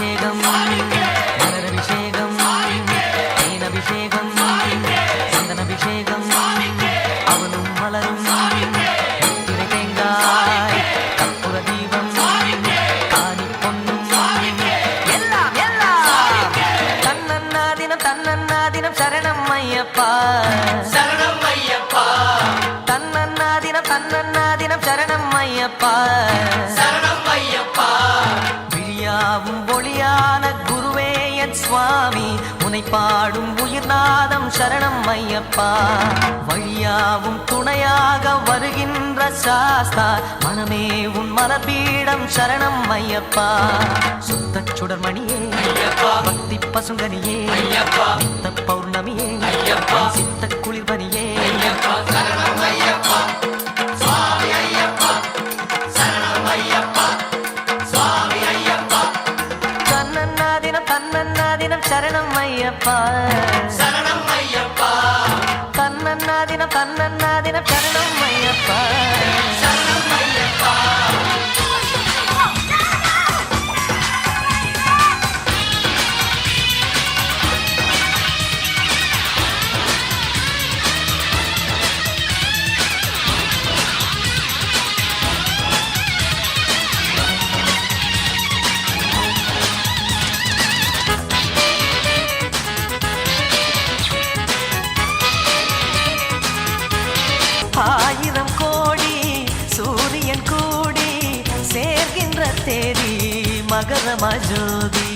மலரபிஷேகம் மலரபிஷேகம் தேனபிஷேகம் சந்தனபிஷேகம் அவனும் மலரும் திரை தேங்காய் கற்பூர தீபம் ஆனி பொன்னும் எல்லாம் எல்லாம் தன்னன்னாதினம் தன்னன்னாதினம் சரணம் ஐயப்பா சரணம் ஐயப்பா தன்னன்னாதினம் தன்னன்னாதினம் சரணம் ஐயப்பா சரணம் ஐயப்பா விழியாவும் ஒளியான குருவே என் சுவாமி உனை பாடும் உயிர்நாதம் சரணம் ஐயப்பா வழியாவும் துணையாக வருகின்ற சாஸ்தா மனமே உன் மலபீடம் சரணம் ஐயப்பா சுத்த சுடர்மணியே பக்தி பசுங்கனியே நித்த பௌர்ணமியே சித்த குளிர்பனியே சரணம் ஐயப்பா சுவாமி ஐயப்பா சரணம் ஐயப்பா சுவாமி ஐயப்பா தன்னன்னாதினம் தன்னன்னாதினம் சரணம் ஐயப்பா சரணம் ஐயப்பா தன்னன்னாதினம் தன்னன்னாதினம் சரணம் ஐயப்பா சரணம் ஐயப்பா ஆயிரம் கோடி சூரியன் கூடி சேர்கின்ற தேதி மகரம ஜோதி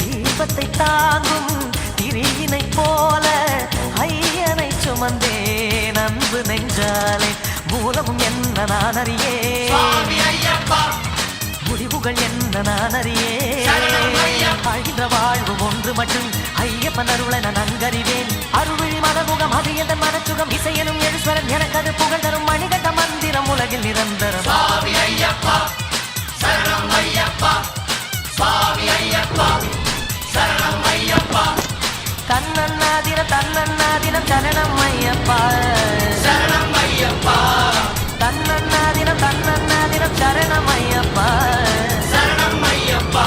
தீபத்தை தாங்கும் திரியினை போல ஐயனை சுமந்தேன் அன்பு நெஞ்சாலே மூலமும் என்ன நான் அறியே சுவாமி ஐயப்பா முடிவுகள் என்ன நான் அறியே அழிந்த வாழ்வு ஒன்று மட்டும் ஐயப்பன் அருளை நான் நன்கறிவேன் அருள்விழி மனமுகம் அது எந்த மனச்சுகம் இசையனும் எழுஸ்வரன் எனக்கு அது புகழ் தரும் மணிகண்ட மந்திரம் உலகில் நிரந்தரம் சுவாமி ஐயப்பா சரணம் ஐயப்பா சுவாமி ஐயப்பா சரணம் ஐயப்பா தன்னன்னாதினம் தன்னன்னாதினம் சரணம் ஐயப்பா சரணம் ஐயப்பா தன்னன்னாதினம் தன்னன்னாதினம் சரணம் ஐயப்பா சரணம் ஐயப்பா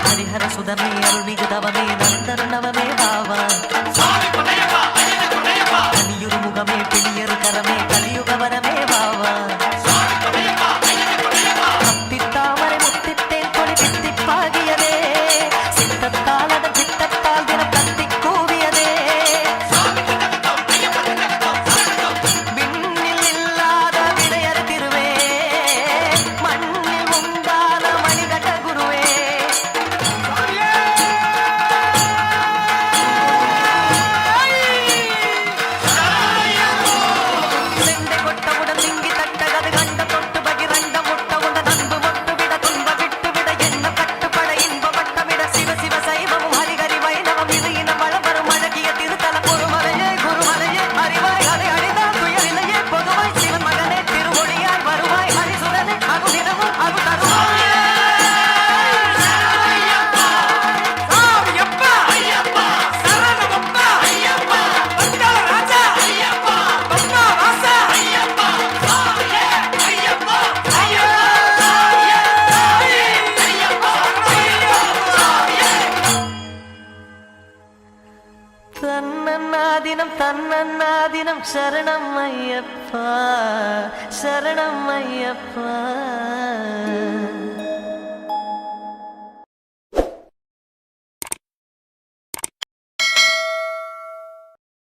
ஹரிஹர சுதமே அருள்மிகு தவமே நந்தன நவமே பாவா சுவாமி பொன்னையப்பா ஐயனே பொன்னையப்பா கலியுரு முகமே பிணியரு கரமே கலியுக வரமே பாவா சுவாமி பொன்னையப்பா ஐயனே பொன்னையப்பா முத்தித்தாமரை முத்தித்தேன் கொடி தித்திப்பாகியதே சித்தத்தால் அதன் சித்தத்தால் தினம் கத்தி கூவியதே விண்ணில் இல்லாத விடையறு திருவே மண்ணில் உண்டான மணிகண்ட குருவே செண்டை கொட்டவுடன் திங்கி தட்டகது கண்ட தொட்டு பகிரண்ட முட்டவுடன் அன்பு மொட்டு விட துன்ப விட்டு விட என்ன கட்டுப்பட இன்பப்பட்ட விட சிவ சிவ சைவமும் ஹரிஹரி வைணவம் இது இனம் வளவரும் அழகிய திருத்தல குருமலையே குருமலையே அறிவாய் அதை அழிந்தால் துயரிலையே பொதுவாய் சிவன் மகனே திருமொழியாய் வருவாய் ஹரிசுரனே அருளிடமும் அருள் தருவாய் ஐயப்பா ஐயப்பா சரணமப்பா ஐயப்பா பந்தாள ராஜா ஐயப்பா பத்மா வாசா ஐயப்பா சுவாமியே ஐயப்பா ஐயப்பா ஐயப்பா சுவாமியே தன்னன்னாதினம் தன்னன்னாதினம் சரணம் ஐயப்பா சரணம் ஐயப்பா